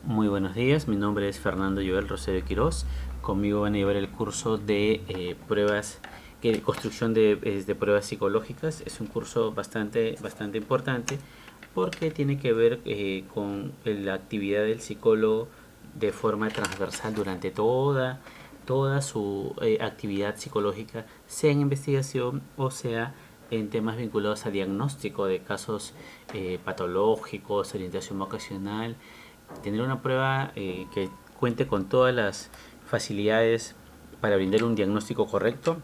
Muy buenos días, mi nombre es Fernando Joel Rosario Quirós. Conmigo van a llevar el curso de construcción de pruebas psicológicas. Es un curso bastante importante porque tiene que ver con la actividad del psicólogo de forma transversal durante toda su actividad psicológica, sea en investigación o sea en temas vinculados a diagnóstico de casos patológicos, orientación vocacional. Tener una prueba que cuente con todas las facilidades para brindar un diagnóstico correcto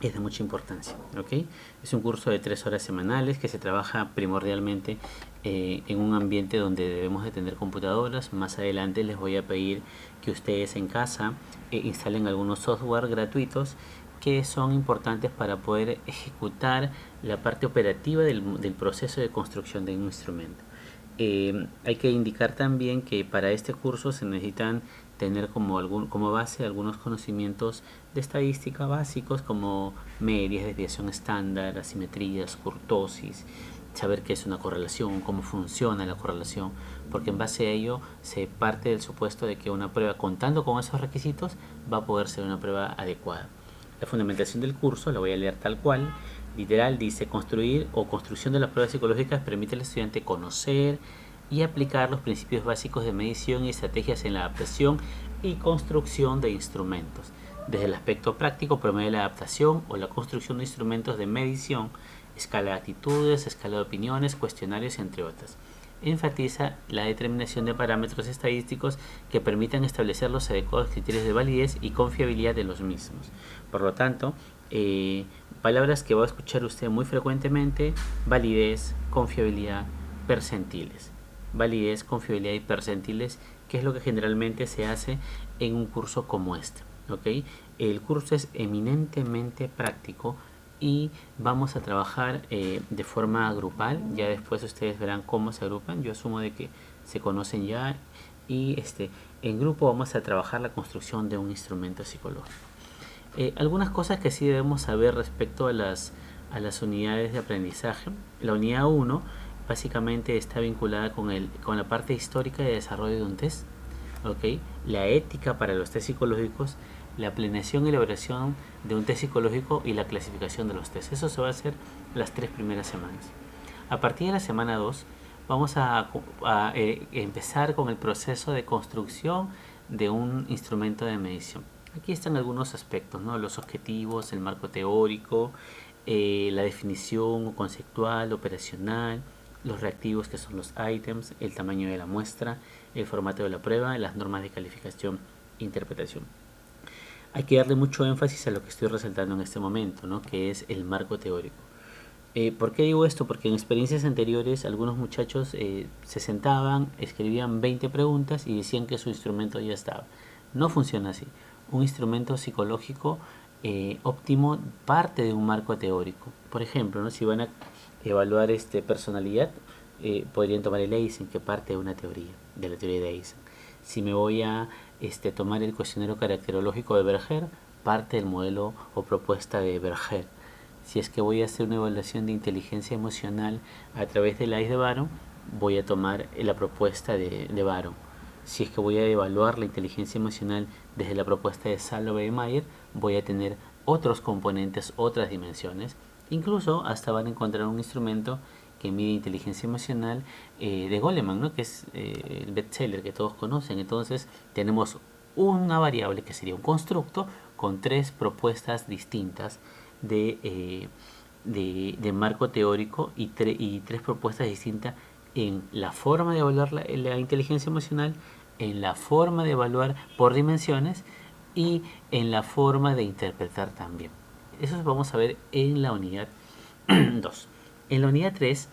es de mucha importancia, ¿ok? Es un curso de 3 horas semanales que se trabaja primordialmente en un ambiente donde debemos de tener computadoras. Más adelante les voy a pedir que ustedes en casa instalen algunos software gratuitos que son importantes para poder ejecutar la parte operativa del proceso de construcción de un instrumento. Hay que indicar también que para este curso se necesitan tener como base algunos conocimientos de estadística básicos como medias, desviación estándar, asimetrías, kurtosis, saber qué es una correlación, cómo funciona la correlación, porque en base a ello se parte del supuesto de que una prueba contando con esos requisitos va a poder ser una prueba adecuada. La fundamentación del curso la voy a leer tal cual. Literal dice: construir o construcción de las pruebas psicológicas permite al estudiante conocer y aplicar los principios básicos de medición y estrategias en la adaptación y construcción de instrumentos. Desde el aspecto práctico promueve la adaptación o la construcción de instrumentos de medición, escala de actitudes, escala de opiniones, cuestionarios, entre otras. Enfatiza la determinación de parámetros estadísticos que permitan establecer los adecuados criterios de validez y confiabilidad de los mismos. Por lo tanto, palabras que va a escuchar usted muy frecuentemente: validez, confiabilidad, percentiles. Validez, confiabilidad y percentiles, que es lo que generalmente se hace en un curso como este, ¿ok? El curso es eminentemente práctico y vamos a trabajar de forma grupal. Ya después ustedes verán cómo se agrupan. Yo asumo de que se conocen ya y en grupo vamos a trabajar la construcción de un instrumento psicológico. Algunas cosas que sí debemos saber respecto a las unidades de aprendizaje. La unidad 1 básicamente está vinculada con la parte histórica de desarrollo de un test, ¿ok? La ética para los test psicológicos, la planeación y elaboración de un test psicológico y la clasificación de los tests. Eso se va a hacer las 3 primeras semanas. A partir de la semana 2 vamos a empezar con el proceso de construcción de un instrumento de medición. Aquí están algunos aspectos, ¿no? Los objetivos, el marco teórico, la definición conceptual, operacional, los reactivos, que son los ítems, el tamaño de la muestra, el formato de la prueba, las normas de calificación e interpretación. Hay que darle mucho énfasis a lo que estoy resaltando en este momento, ¿no? Que es el marco teórico. ¿Por qué digo esto? Porque en experiencias anteriores algunos muchachos se sentaban, escribían 20 preguntas y decían que su instrumento ya estaba. No funciona así. Un instrumento psicológico óptimo parte de un marco teórico. Por ejemplo, ¿no? Si van a evaluar personalidad, podrían tomar el Eysen, que parte de una teoría, de la teoría de Eysen. Si me voy a tomar el cuestionario caracterológico de Berger, parte del modelo o propuesta de Berger. Si es que voy a hacer una evaluación de inteligencia emocional a través del ICE de Baron, voy a tomar la propuesta de Baron. Si es que voy a evaluar la inteligencia emocional desde la propuesta de Salovey y Mayer, voy a tener otros componentes, otras dimensiones. Incluso hasta van a encontrar un instrumento que mide inteligencia emocional de Goleman, ¿no? Que es el bestseller que todos conocen. Entonces tenemos una variable que sería un constructo con 3 propuestas distintas de marco teórico y 3 propuestas distintas en la forma de evaluar la inteligencia emocional, en la forma de evaluar por dimensiones y en la forma de interpretar también. Eso vamos a ver en la unidad 2. En la unidad 3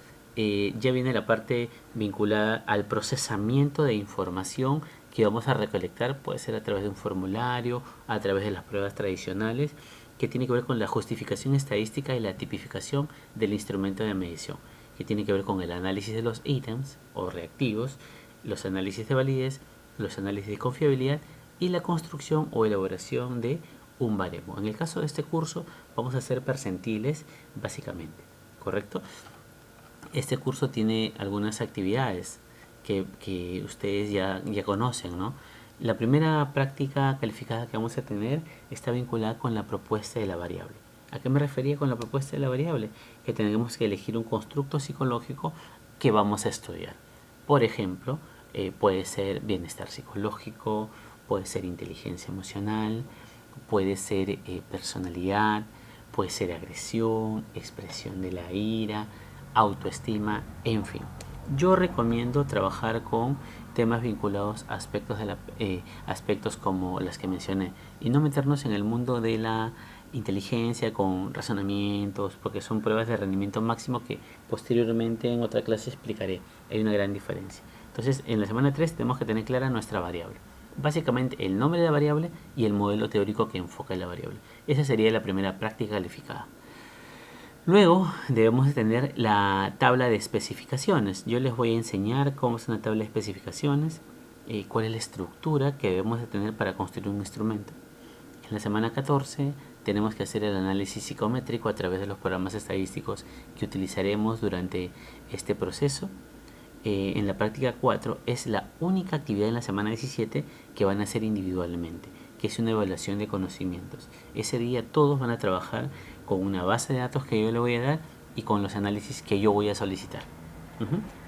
ya viene la parte vinculada al procesamiento de información que vamos a recolectar. Puede ser a través de un formulario, a través de las pruebas tradicionales, que tiene que ver con la justificación estadística y la tipificación del instrumento de medición, que tiene que ver con el análisis de los ítems o reactivos, los análisis de validez, los análisis de confiabilidad y la construcción o elaboración de un baremo. En el caso de este curso vamos a hacer percentiles básicamente, ¿correcto? Este curso tiene algunas actividades que ustedes ya conocen, ¿no? La primera práctica calificada que vamos a tener está vinculada con la propuesta de la variable. ¿A qué me refería con la propuesta de la variable? Que tenemos que elegir un constructo psicológico que vamos a estudiar. Por ejemplo, puede ser bienestar psicológico, puede ser inteligencia emocional, puede ser personalidad, puede ser agresión, expresión de la ira, autoestima, en fin. Yo recomiendo trabajar con temas vinculados a aspectos como las que mencioné y no meternos en el mundo de la inteligencia con razonamientos, porque son pruebas de rendimiento máximo que posteriormente en otra clase explicaré. Hay una gran diferencia. Entonces, en la semana 3 tenemos que tener clara nuestra variable. Básicamente el nombre de la variable y el modelo teórico que enfoca la variable. Esa sería la primera práctica calificada. Luego debemos de tener la tabla de especificaciones. Yo les voy a enseñar cómo es una tabla de especificaciones, cuál es la estructura que debemos de tener para construir un instrumento. En la semana 14 tenemos que hacer el análisis psicométrico a través de los programas estadísticos que utilizaremos durante este proceso. En la práctica 4 es la única actividad en la semana 17 que van a hacer individualmente, que es una evaluación de conocimientos. Ese día todos van a trabajar con una base de datos que yo le voy a dar y con los análisis que yo voy a solicitar.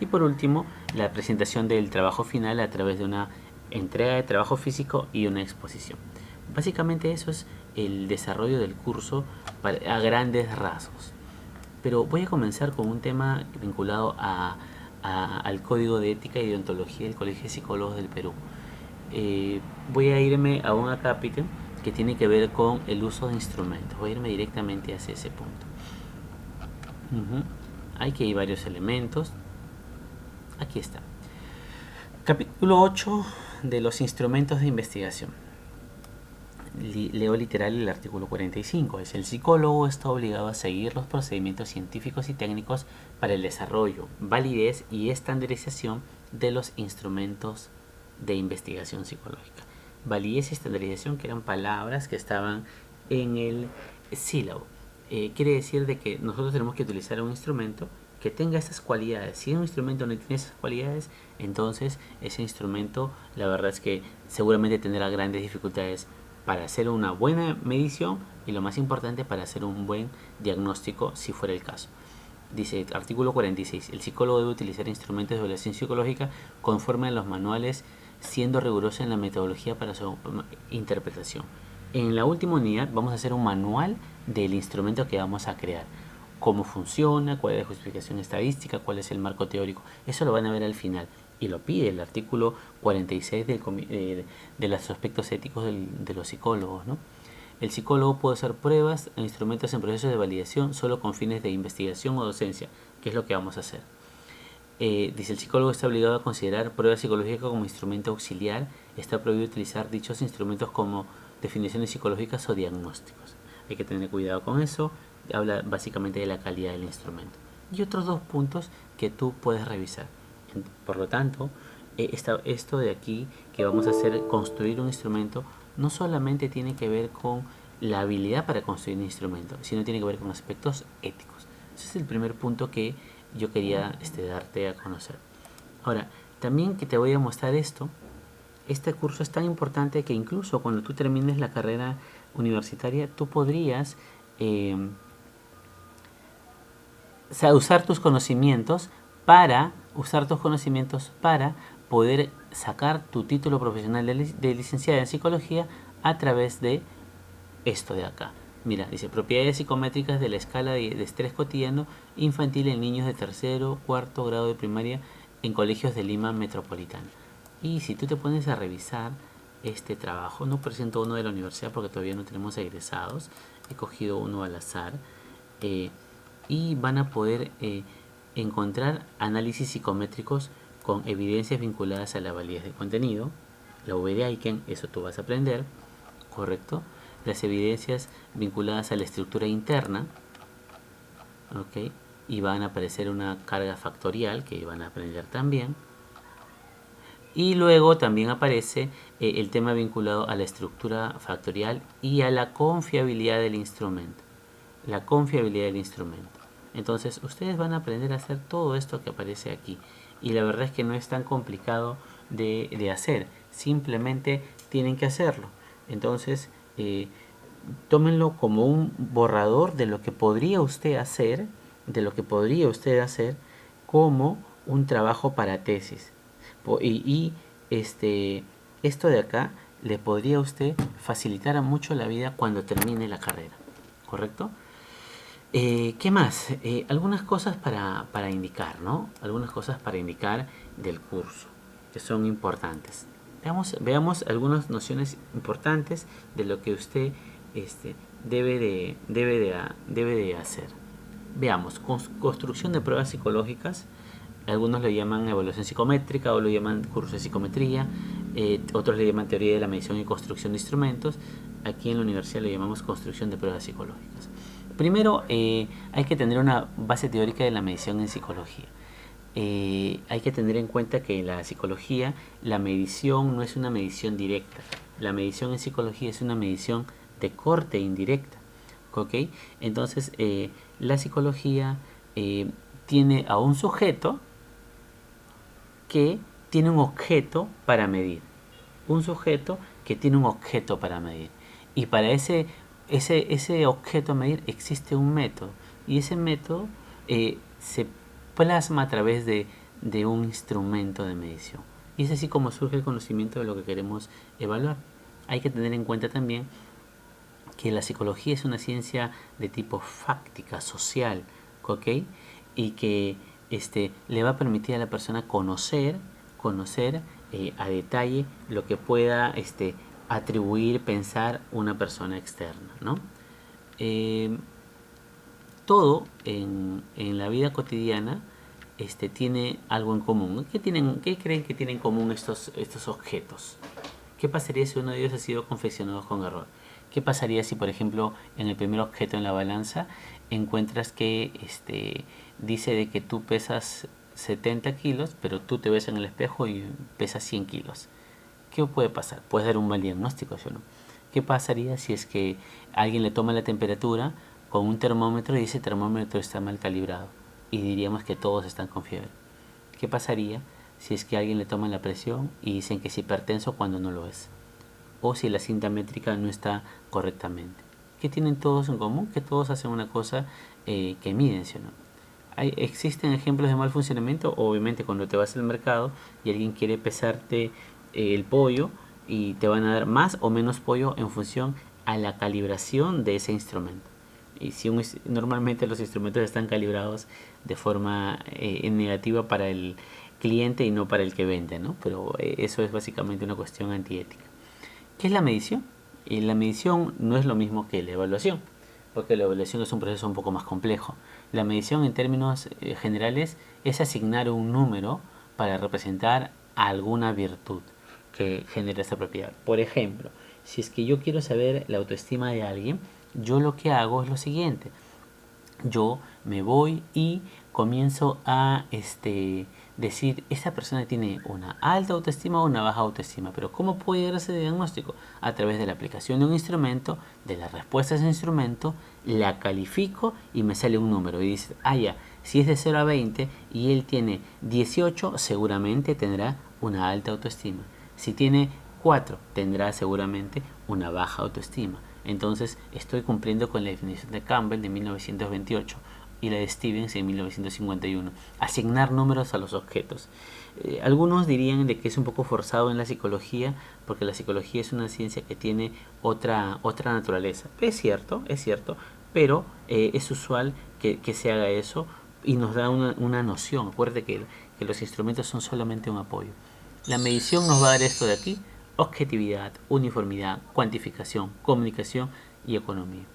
Y por último, la presentación del trabajo final a través de una entrega de trabajo físico y una exposición. Básicamente eso es el desarrollo del curso a grandes rasgos. Pero voy a comenzar con un tema vinculado al Código de Ética y Deontología del Colegio de Psicólogos del Perú. Voy a irme a un acápite que tiene que ver con el uso de instrumentos. Voy a irme directamente hacia ese punto. Aquí hay varios elementos. Aquí está. Capítulo 8 de los instrumentos de investigación. Leo literal el artículo 45. Es: el psicólogo está obligado a seguir los procedimientos científicos y técnicos para el desarrollo, validez y estandarización de los instrumentos de investigación psicológica. Validez y estandarización, que eran palabras que estaban en el sílabo. Quiere decir de que nosotros tenemos que utilizar un instrumento que tenga estas cualidades. Si un instrumento no tiene esas cualidades, entonces ese instrumento, la verdad es que seguramente tendrá grandes dificultades para hacer una buena medición y, lo más importante, para hacer un buen diagnóstico si fuera el caso. Dice artículo 46: el psicólogo debe utilizar instrumentos de evaluación psicológica conforme a los manuales, siendo riguroso en la metodología para su interpretación. En la última unidad vamos a hacer un manual del instrumento que vamos a crear. Cómo funciona, cuál es la justificación estadística, cuál es el marco teórico. Eso lo van a ver al final. Y lo pide el artículo 46 de los aspectos éticos de los psicólogos, ¿no? El psicólogo puede hacer pruebas e instrumentos en procesos de validación solo con fines de investigación o docencia, que es lo que vamos a hacer. Dice: el psicólogo está obligado a considerar pruebas psicológicas como instrumento auxiliar. Está prohibido utilizar dichos instrumentos como definiciones psicológicas o diagnósticos. Hay que tener cuidado con eso. Habla básicamente de la calidad del instrumento. Y otros dos puntos que tú puedes revisar. Por lo tanto, esto de aquí que vamos a hacer, construir un instrumento, no solamente tiene que ver con la habilidad para construir un instrumento, sino tiene que ver con aspectos éticos. Ese es el primer punto que yo quería darte a conocer. Ahora, también que te voy a mostrar esto. Este curso es tan importante que incluso cuando tú termines la carrera universitaria, tú podrías usar tus conocimientos para poder sacar tu título profesional de licenciada en psicología a través de esto de acá. Mira, dice: propiedades psicométricas de la escala de estrés cotidiano infantil en niños de tercero, cuarto grado de primaria en colegios de Lima metropolitana. Y si tú te pones a revisar este trabajo, no presento uno de la universidad porque todavía no tenemos egresados, he cogido uno al azar, y van a poder encontrar análisis psicométricos con evidencias vinculadas a la validez de contenido, la V de Aiken, eso tú vas a aprender, ¿correcto? Las evidencias vinculadas a la estructura interna, ¿ok? Y van a aparecer una carga factorial que van a aprender también. Y luego también aparece el tema vinculado a la estructura factorial y a la confiabilidad del instrumento. La confiabilidad del instrumento. Entonces ustedes van a aprender a hacer todo esto que aparece aquí. y la verdad es que no es tan complicado de hacer, simplemente tienen que hacerlo. Entonces, tómenlo como un borrador de lo que podría usted hacer, como un trabajo para tesis. Esto de acá le podría a usted facilitar mucho la vida cuando termine la carrera, ¿correcto? ¿Qué más? Algunas cosas para indicar, ¿no? Algunas cosas para indicar del curso que son importantes. Veamos algunas nociones importantes de lo que usted debe de hacer. Veamos, construcción de pruebas psicológicas. Algunos lo llaman evaluación psicométrica o lo llaman curso de psicometría. Otros le llaman teoría de la medición y construcción de instrumentos. Aquí en la universidad lo llamamos construcción de pruebas psicológicas. Primero, hay que tener una base teórica de la medición en psicología. Hay que tener en cuenta que en la psicología la medición no es una medición directa. La medición en psicología es una medición de corte indirecta. ¿Ok? Entonces, la psicología tiene a un sujeto que tiene un objeto para medir. Un sujeto que tiene un objeto para medir. Y para ese objeto a medir existe un método. Y ese método se plasma a través de un instrumento de medición. Y es así como surge el conocimiento de lo que queremos evaluar. Hay que tener en cuenta también que la psicología es una ciencia de tipo fáctica, social, ¿ok? Y que le va a permitir a la persona conocer a detalle lo que pueda atribuir, pensar una persona externa, ¿no? Todo en la vida cotidiana tiene algo en común. ¿Qué creen que tienen en común estos objetos? ¿Qué pasaría si uno de ellos ha sido confeccionado con error? ¿Qué pasaría si, por ejemplo, en el primer objeto en la balanza encuentras que dice de que tú pesas 70 kilos, pero tú te ves en el espejo y pesas 100 kilos? ¿Qué puede pasar? Puedes dar un mal diagnóstico, ¿sí o no? ¿Qué pasaría si es que alguien le toma la temperatura con un termómetro y ese termómetro está mal calibrado? Y diríamos que todos están con fiebre. ¿Qué pasaría si es que alguien le toma la presión y dicen que es hipertenso cuando no lo es? O si la cinta métrica no está correctamente. ¿Qué tienen todos en común? Que todos hacen una cosa que miden, ¿sí o no? ¿Existen ejemplos de mal funcionamiento? Obviamente cuando te vas al mercado y alguien quiere pesarte el pollo y te van a dar más o menos pollo en función a la calibración de ese instrumento. Y si normalmente los instrumentos están calibrados de forma negativa para el cliente y no para el que vende, ¿no? Pero eso es básicamente una cuestión antiética. ¿Qué es la medición? Y la medición no es lo mismo que la evaluación, porque la evaluación es un proceso un poco más complejo. La medición en términos generales es asignar un número para representar alguna virtud que genera esta propiedad. Por ejemplo, si es que yo quiero saber la autoestima de alguien, yo lo que hago es lo siguiente. Yo me voy y comienzo a decir, esta persona tiene una alta autoestima o una baja autoestima. Pero ¿cómo puedo llegar a ese diagnóstico? A través de la aplicación de un instrumento, de la respuesta a ese instrumento, la califico y me sale un número. Y dice, ya, si es de 0 a 20 y él tiene 18, seguramente tendrá una alta autoestima. Si tiene 4, tendrá seguramente una baja autoestima. Entonces estoy cumpliendo con la definición de Campbell de 1928 y la de Stevens en 1951. Asignar números a los objetos. Algunos dirían de que es un poco forzado en la psicología, porque la psicología es una ciencia que tiene otra naturaleza. Es cierto, pero es usual que se haga eso y nos da una noción. Acuérdate que los instrumentos son solamente un apoyo. La medición nos va a dar esto de aquí: objetividad, uniformidad, cuantificación, comunicación y economía.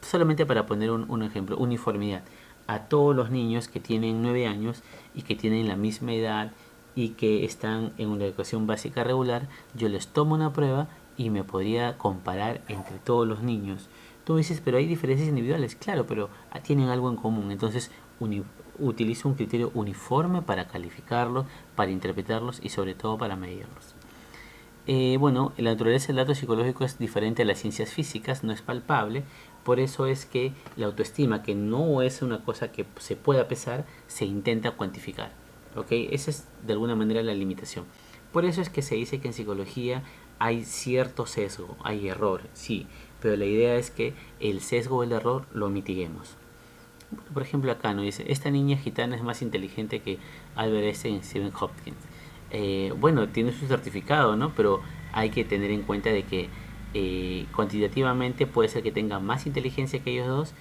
Solamente para poner un ejemplo, uniformidad. A todos los niños que tienen 9 años y que tienen la misma edad y que están en una educación básica regular, yo les tomo una prueba y me podría comparar entre todos los niños. Tú dices, pero hay diferencias individuales. Claro, pero tienen algo en común. Entonces utilizo un criterio uniforme para calificarlos, para interpretarlos y sobre todo para medirlos. La naturaleza del dato psicológico es diferente a las ciencias físicas, no es palpable. Por eso es que la autoestima, que no es una cosa que se pueda pesar, se intenta cuantificar. ¿Ok? Esa es de alguna manera la limitación. Por eso es que se dice que en psicología hay cierto sesgo, hay error, sí, pero la idea es que el sesgo o el error lo mitiguemos. Por ejemplo, acá nos dice, esta niña gitana es más inteligente que Albert Einstein y Stephen Hopkins. Bueno, tiene su certificado, ¿no? Pero hay que tener en cuenta de que cuantitativamente puede ser que tenga más inteligencia que ellos dos,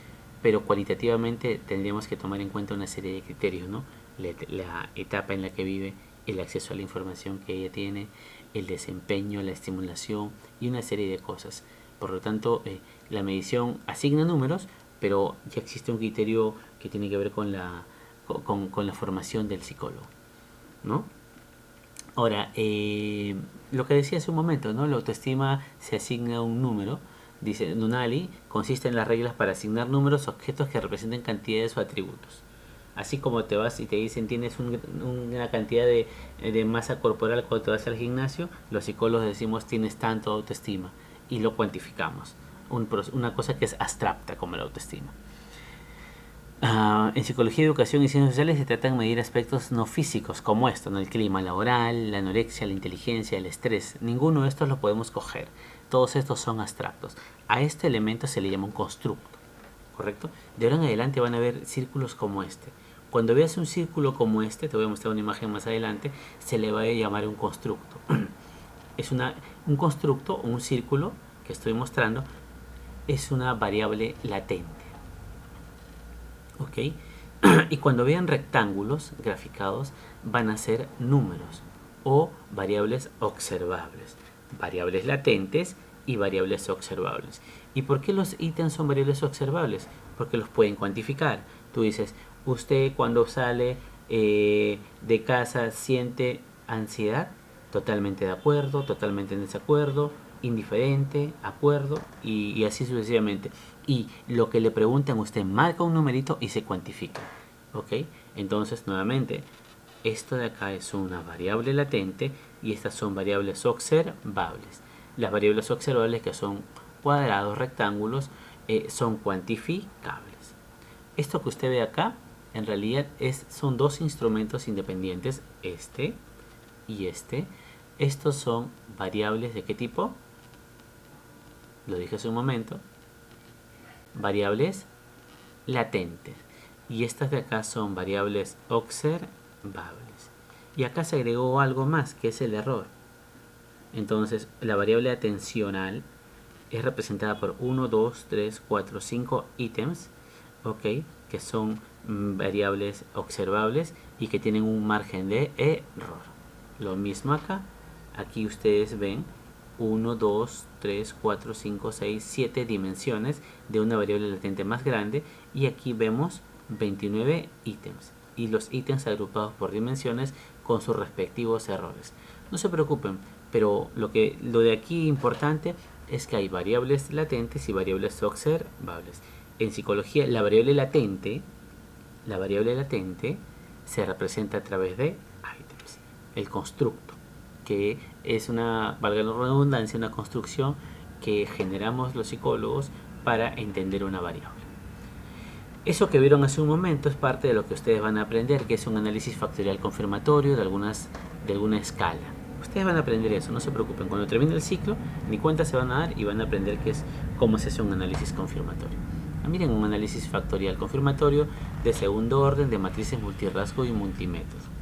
pero cualitativamente tendríamos que tomar en cuenta una serie de criterios, ¿no? La etapa en la que vive, el acceso a la información que ella tiene, el desempeño, la estimulación y una serie de cosas. Por lo tanto, la medición asigna números, pero ya existe un criterio que tiene que ver con la formación del psicólogo, ¿no? Ahora, lo que decía hace un momento, ¿no? La autoestima se asigna un número. Dice Nunali, consiste en las reglas para asignar números a objetos que representen cantidades o atributos. Así como te vas y te dicen tienes una cantidad de masa corporal cuando te vas al gimnasio, los psicólogos decimos tienes tanto autoestima y lo cuantificamos. Una cosa que es abstracta como la autoestima. En psicología, educación y ciencias sociales se tratan de medir aspectos no físicos como esto, ¿no? El clima laboral, la anorexia, la inteligencia, el estrés. Ninguno de estos lo podemos coger. Todos estos son abstractos. A este elemento se le llama un constructo, ¿correcto? De ahora en adelante van a ver círculos como este. Cuando veas un círculo como este, te voy a mostrar una imagen más adelante, se le va a llamar un constructo. Es un constructo o un círculo que estoy mostrando, es una variable latente. ¿Ok? Y cuando vean rectángulos graficados van a ser números o variables observables, variables latentes y variables observables. ¿Y por qué los ítems son variables observables? Porque los pueden cuantificar. Tú dices, usted cuando sale de casa siente ansiedad, totalmente de acuerdo, totalmente en desacuerdo, indiferente, acuerdo y así sucesivamente. Y lo que le preguntan, usted marca un numerito y se cuantifica. ¿Ok? Entonces, nuevamente, esto de acá es una variable latente y estas son variables observables. Las variables observables, que son cuadrados, rectángulos, son cuantificables. Esto que usted ve acá, en realidad son dos instrumentos independientes, este y este. Estos son variables ¿de qué tipo? Lo dije hace un momento. Variables latentes. Y estas de acá son variables observables. Y acá se agregó algo más, que es el error. Entonces, la variable atencional es representada por 1, 2, 3, 4, 5 ítems, ¿ok? Que son variables observables y que tienen un margen de error. Lo mismo acá. Aquí ustedes ven 1, 2, 3, 4, 5, 6, 7 dimensiones de una variable latente más grande y aquí vemos 29 ítems y los ítems agrupados por dimensiones con sus respectivos errores. No se preocupen, pero lo de aquí importante es que hay variables latentes y variables observables. En psicología la variable latente se representa a través de ítems, el constructo, que es valga la redundancia, una construcción que generamos los psicólogos para entender una variable. Eso que vieron hace un momento es parte de lo que ustedes van a aprender, que es un análisis factorial confirmatorio de alguna escala. Ustedes van a aprender eso, no se preocupen. Cuando termine el ciclo, ni cuenta se van a dar y van a aprender cómo se hace un análisis confirmatorio. Miren, un análisis factorial confirmatorio de segundo orden de matrices multirrasgo y multimétodo.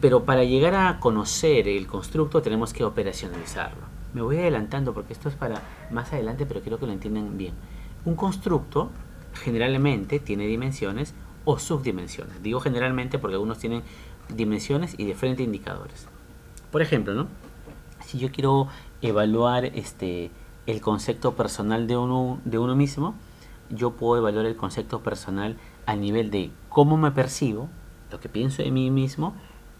Pero para llegar a conocer el constructo tenemos que operacionalizarlo. Me voy adelantando porque esto es para más adelante, pero quiero que lo entiendan bien. Un constructo generalmente tiene dimensiones o subdimensiones. Digo generalmente porque algunos tienen dimensiones y diferentes indicadores. Por ejemplo, ¿no? Si yo quiero evaluar el concepto personal de uno mismo, yo puedo evaluar el concepto personal a nivel de cómo me percibo, lo que pienso de mí mismo,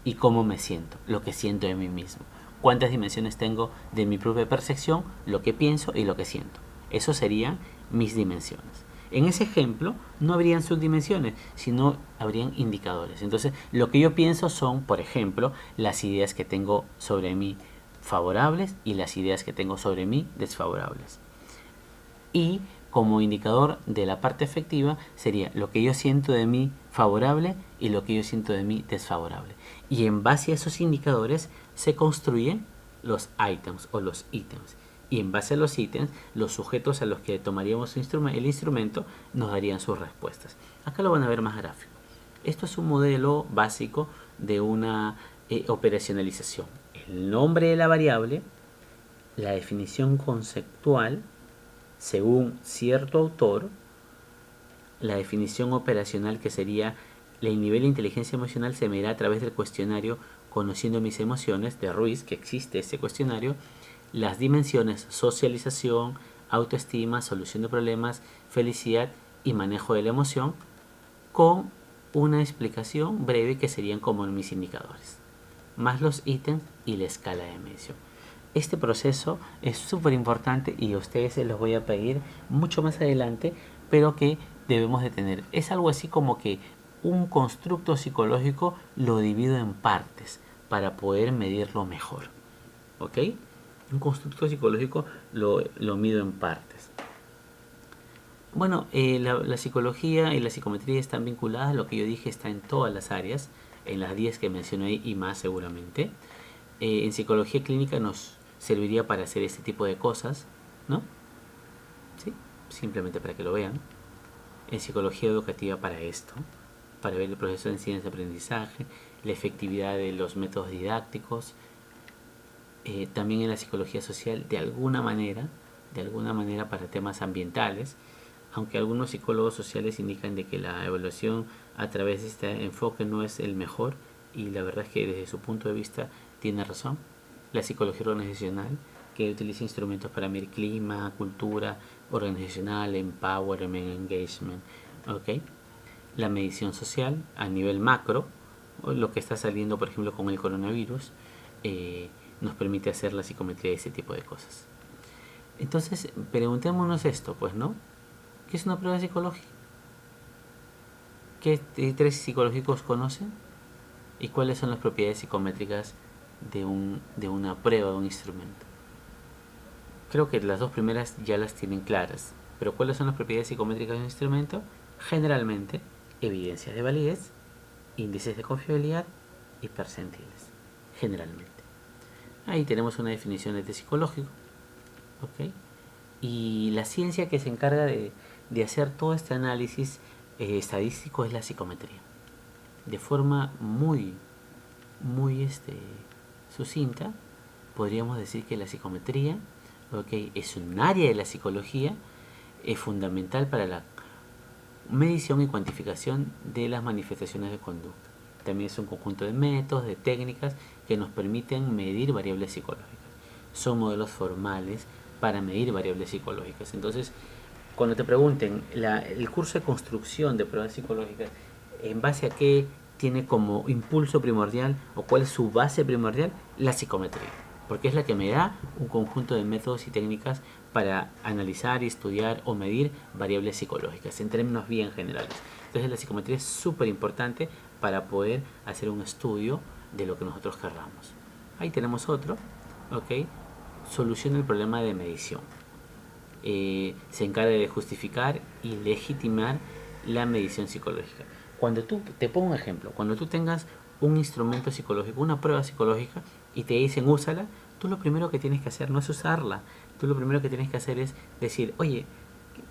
y cómo me siento, lo que siento de mí mismo. Cuántas dimensiones tengo de mi propia percepción, lo que pienso y lo que siento. Eso serían mis dimensiones. En ese ejemplo no habrían subdimensiones, sino habrían indicadores. Entonces, lo que yo pienso son, por ejemplo, las ideas que tengo sobre mí favorables y las ideas que tengo sobre mí desfavorables. Y como indicador de la parte afectiva sería lo que yo siento de mí favorable y lo que yo siento de mí desfavorable. Y en base a esos indicadores se construyen los items o los ítems. Y en base a los ítems, los sujetos a los que tomaríamos el instrumento nos darían sus respuestas. Acá lo van a ver más gráfico. Esto es un modelo básico de una operacionalización. El nombre de la variable, la definición conceptual, según cierto autor, la definición operacional, que sería el nivel de inteligencia emocional, se medirá a través del cuestionario Conociendo mis emociones de Ruiz, que existe ese cuestionario. Las dimensiones: socialización, autoestima, solución de problemas, felicidad y manejo de la emoción, con una explicación breve que serían como mis indicadores, más los ítems y la escala de medición. Este proceso es súper importante y a ustedes se los voy a pedir mucho más adelante, pero que debemos de tener. Es algo así como que un constructo psicológico lo divido en partes para poder medirlo mejor. ¿Ok? Un constructo psicológico lo mido en partes. Bueno, la psicología y la psicometría están vinculadas. Lo que yo dije está en todas las áreas, en las 10 que mencioné y más seguramente. En psicología clínica nos serviría para hacer este tipo de cosas, ¿no? ¿Sí? Simplemente para que lo vean. En psicología educativa para esto, para ver el proceso de enseñanza-aprendizaje, la efectividad de los métodos didácticos. También en la psicología social, de alguna manera para temas ambientales, aunque algunos psicólogos sociales indican de que la evaluación a través de este enfoque no es el mejor, y la verdad es que desde su punto de vista tiene razón. La psicología organizacional, que utiliza instrumentos para medir clima, cultura organizacional, empowerment, engagement, ¿ok? La medición social a nivel macro, lo que está saliendo por ejemplo con el coronavirus, nos permite hacer la psicometría de ese tipo de cosas. Entonces, preguntémonos esto, pues, ¿no? ¿Qué es una prueba psicológica? ¿Qué tres psicológicos conocen? ¿Y cuáles son las propiedades psicométricas de una prueba, de un instrumento? Creo que las dos primeras ya las tienen claras, pero ¿cuáles son las propiedades psicométricas de un instrumento? Generalmente, evidencias de validez, índices de confiabilidad y percentiles. Generalmente. Ahí tenemos una definición de psicológico. ¿Ok? Y la ciencia que se encarga de hacer todo este análisis estadístico es la psicometría. De forma muy sucinta, podríamos decir que la psicometría, ¿okay?, es un área de la psicología fundamental para la medición y cuantificación de las manifestaciones de conducta. También es un conjunto de métodos, de técnicas que nos permiten medir variables psicológicas. Son modelos formales para medir variables psicológicas. Entonces, cuando te pregunten el curso de construcción de pruebas psicológicas, ¿en base a qué tiene como impulso primordial o cuál es su base primordial? La psicometría, porque es la que me da un conjunto de métodos y técnicas para analizar, estudiar o medir variables psicológicas en términos bien generales. Entonces la psicometría es súper importante para poder hacer un estudio de lo que nosotros querramos. Ahí tenemos otro, ¿ok? Solución del problema de medición. Se encarga de justificar y legitimar la medición psicológica. Cuando te pongo un ejemplo, cuando tú tengas un instrumento psicológico, una prueba psicológica, y te dicen úsala, tú lo primero que tienes que hacer no es usarla. Tú lo primero que tienes que hacer es decir, oye,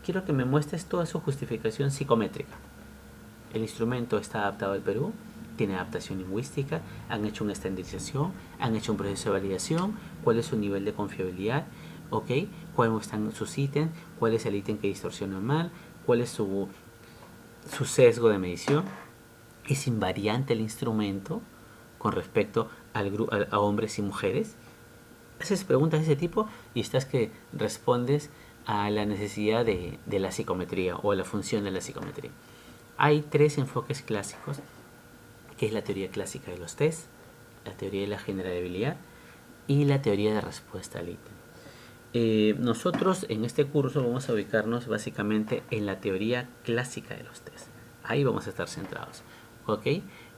quiero que me muestres toda su justificación psicométrica. El instrumento está adaptado al Perú, tiene adaptación lingüística, han hecho una estandarización, han hecho un proceso de validación, cuál es su nivel de confiabilidad, ¿ok? Cuáles están sus ítems, cuál es el ítem que distorsiona mal, cuál es su sesgo de medición. ¿Es invariante el instrumento con respecto a hombres y mujeres? Haces preguntas de ese tipo y estás que respondes a la necesidad de la psicometría o a la función de la psicometría. Hay tres enfoques clásicos, que es la teoría clásica de los test, la teoría de la generabilidad y la teoría de respuesta al ítem. Nosotros en este curso vamos a ubicarnos básicamente en la teoría clásica de los test. Ahí vamos a estar centrados, ¿ok?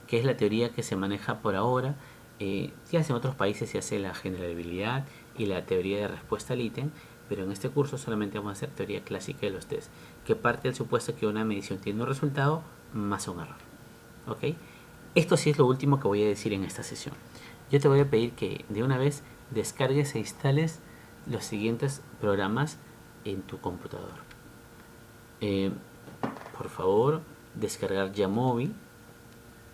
Que es la teoría que se maneja por ahora. Ya en otros países se hace la generabilidad y la teoría de respuesta al ítem, pero en este curso solamente vamos a hacer teoría clásica de los test, que parte del supuesto que una medición tiene un resultado más un error. ¿Ok? Esto sí es lo último que voy a decir en esta sesión. Yo te voy a pedir que de una vez descargues e instales los siguientes programas en tu computador. Por favor, descargar Jamovi.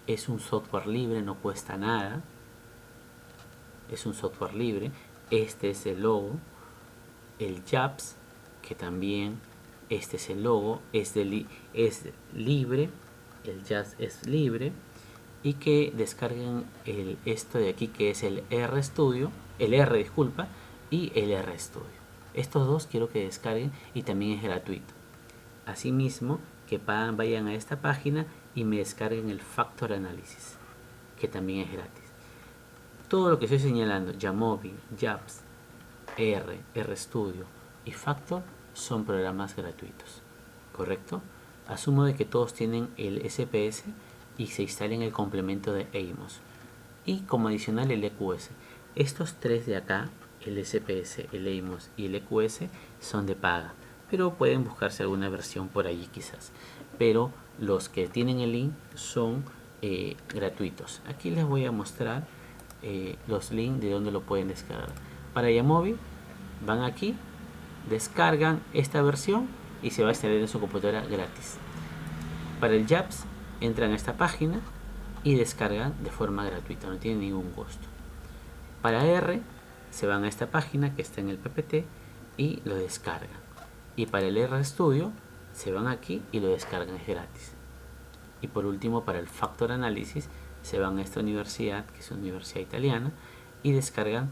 Es un software libre, no cuesta nada. Es un software libre. Este es el logo. El JAPS, que también este es el logo, es libre. El JAPS es libre. Y que descarguen esto de aquí, que es el RStudio, el R, disculpa, y el RStudio. Estos dos quiero que descarguen y también es gratuito. Asimismo, que vayan a esta página y me descarguen el Factor Analysis, que también es gratis. Todo lo que estoy señalando, Jamovi, JAPS, RStudio y Factor, son programas gratuitos, ¿correcto? Asumo de que todos tienen el SPS y se instalen el complemento de EIMOS. Y como adicional el EQS. Estos tres de acá, el SPS, el EIMOS y el EQS, son de paga, pero pueden buscarse alguna versión por allí quizás. Pero los que tienen el link son gratuitos. Aquí les voy a mostrar los links de donde lo pueden descargar. Para Jamovi, van aquí, descargan esta versión y se va a instalar en su computadora gratis. Para el JAPS, entran a esta página y descargan de forma gratuita, no tiene ningún costo. Para R, se van a esta página que está en el PPT y lo descargan. Y para el RStudio, se van aquí y lo descargan, es gratis. Y por último, para el Factor Analysis, se van a esta universidad, que es una universidad italiana, y descargan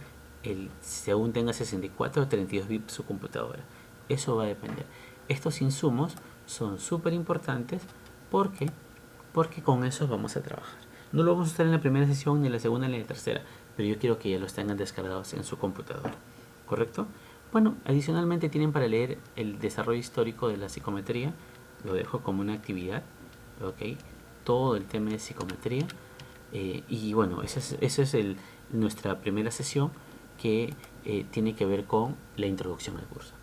según tenga 64 o 32 bits su computadora. Eso va a depender. Estos insumos son súper importantes porque con eso vamos a trabajar. No lo vamos a usar en la primera sesión, ni en la segunda, ni en la tercera, pero yo quiero que ya los tengan descargados en su computadora, ¿correcto? Bueno, adicionalmente tienen para leer el desarrollo histórico de la psicometría, lo dejo como una actividad, ¿ok? Todo el tema de psicometría, y bueno, esa es nuestra primera sesión que tiene que ver con la introducción al curso.